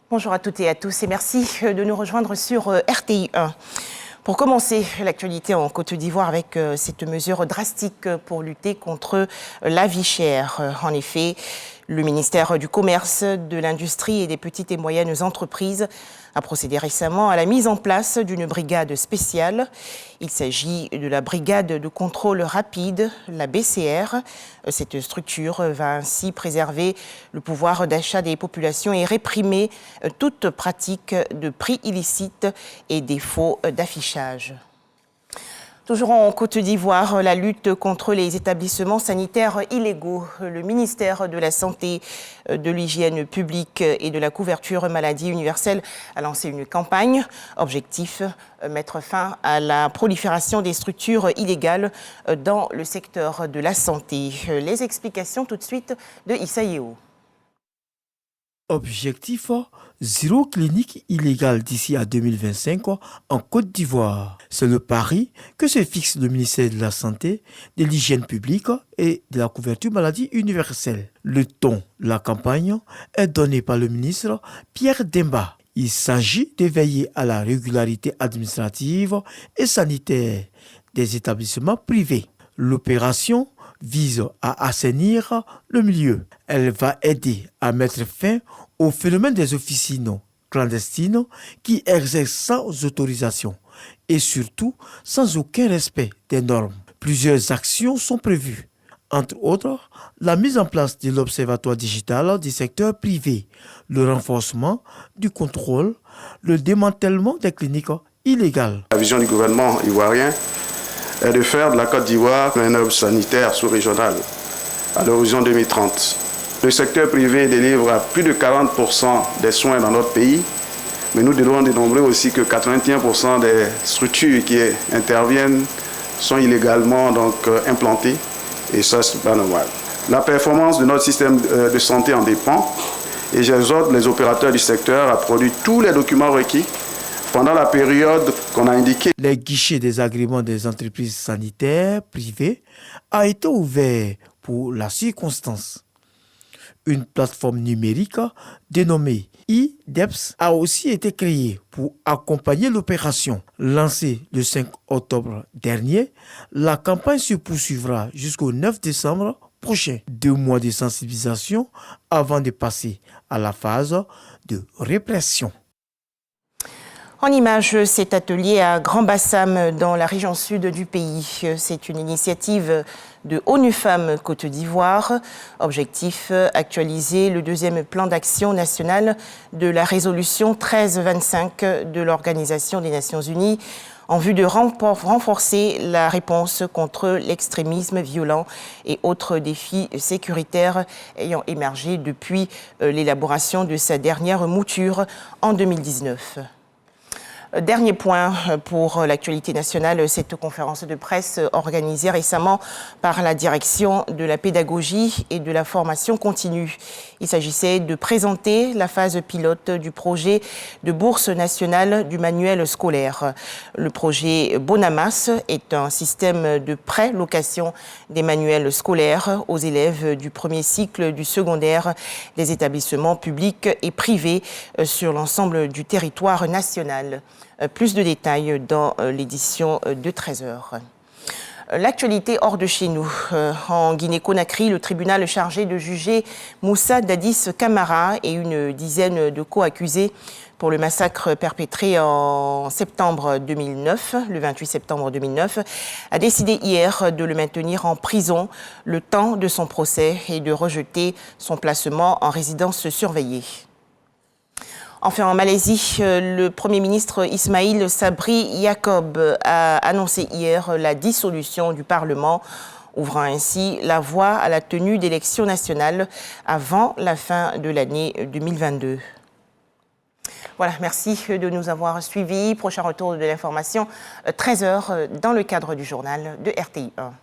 Bonjour à toutes et à tous et merci de nous rejoindre sur RTI 1. Pour commencer, l'actualité en Côte d'Ivoire avec cette mesure drastique pour lutter contre la vie chère. En effet, le ministère du Commerce, de l'Industrie et des petites et moyennes entreprises a procédé récemment à la mise en place d'une brigade spéciale. Il s'agit de la brigade de contrôle rapide, la BCR. Cette structure va ainsi préserver le pouvoir d'achat des populations et réprimer toute pratique de prix illicites et défaut d'affichage. Toujours en Côte d'Ivoire, la lutte contre les établissements sanitaires illégaux. Le ministère de la Santé, de l'Hygiène publique et de la couverture maladie universelle a lancé une campagne. Objectif, mettre fin à la prolifération des structures illégales dans le secteur de la santé. Les explications tout de suite de Issa Yeo. Objectif, zéro clinique illégale d'ici à 2025 en Côte d'Ivoire. C'est le pari que se fixe le ministère de la Santé, de l'Hygiène publique et de la couverture maladie universelle. Le ton de la campagne est donné par le ministre Pierre Demba. Il s'agit de veiller à la régularité administrative et sanitaire des établissements privés. L'opération vise à assainir le milieu. Elle va aider à mettre fin au phénomène des officines clandestines qui exercent sans autorisation et surtout sans aucun respect des normes. Plusieurs actions sont prévues. Entre autres, la mise en place de l'Observatoire digital du secteur privé, le renforcement du contrôle, le démantèlement des cliniques illégales. La vision du gouvernement ivoirien est de faire de la Côte d'Ivoire un hub sanitaire sous-régional à l'horizon 2030. Le secteur privé délivre plus de 40% des soins dans notre pays, mais nous devons dénombrer aussi que 81% des structures qui interviennent sont illégalement implantées, et ça, c'est pas normal. La performance de notre système de santé en dépend, et j'exhorte les opérateurs du secteur à produire tous les documents requis pendant la période qu'on a indiquée. Les guichets des agréments des entreprises sanitaires privées a été ouvert pour la circonstance. Une plateforme numérique dénommée e-DEPS a aussi été créée pour accompagner l'opération. Lancée le 5 octobre dernier, la campagne se poursuivra jusqu'au 9 décembre prochain. 2 mois de sensibilisation avant de passer à la phase de répression. En image, cet atelier à Grand Bassam, dans la région sud du pays. C'est une initiative de ONU Femmes Côte d'Ivoire. Objectif, actualiser le 2e plan d'action national de la résolution 1325 de l'Organisation des Nations Unies en vue de renforcer la réponse contre l'extrémisme violent et autres défis sécuritaires ayant émergé depuis l'élaboration de sa dernière mouture en 2019. Dernier point pour l'actualité nationale, cette conférence de presse organisée récemment par la direction de la pédagogie et de la formation continue. Il s'agissait de présenter la phase pilote du projet de bourse nationale du manuel scolaire. Le projet Bonamas est un système de pré-location des manuels scolaires aux élèves du premier cycle du secondaire des établissements publics et privés sur l'ensemble du territoire national. Plus de détails dans l'édition de 13h. L'actualité hors de chez nous. En Guinée-Conakry, le tribunal chargé de juger Moussa Dadis Camara et une dizaine de co-accusés pour le massacre perpétré en septembre 2009, le 28 septembre 2009, a décidé hier de le maintenir en prison le temps de son procès et de rejeter son placement en résidence surveillée. Enfin, en Malaisie, le Premier ministre Ismail Sabri Yaakob a annoncé hier la dissolution du Parlement, ouvrant ainsi la voie à la tenue d'élections nationales avant la fin de l'année 2022. Voilà, merci de nous avoir suivis. Prochain retour de l'information, 13h, dans le cadre du journal de RTI 1.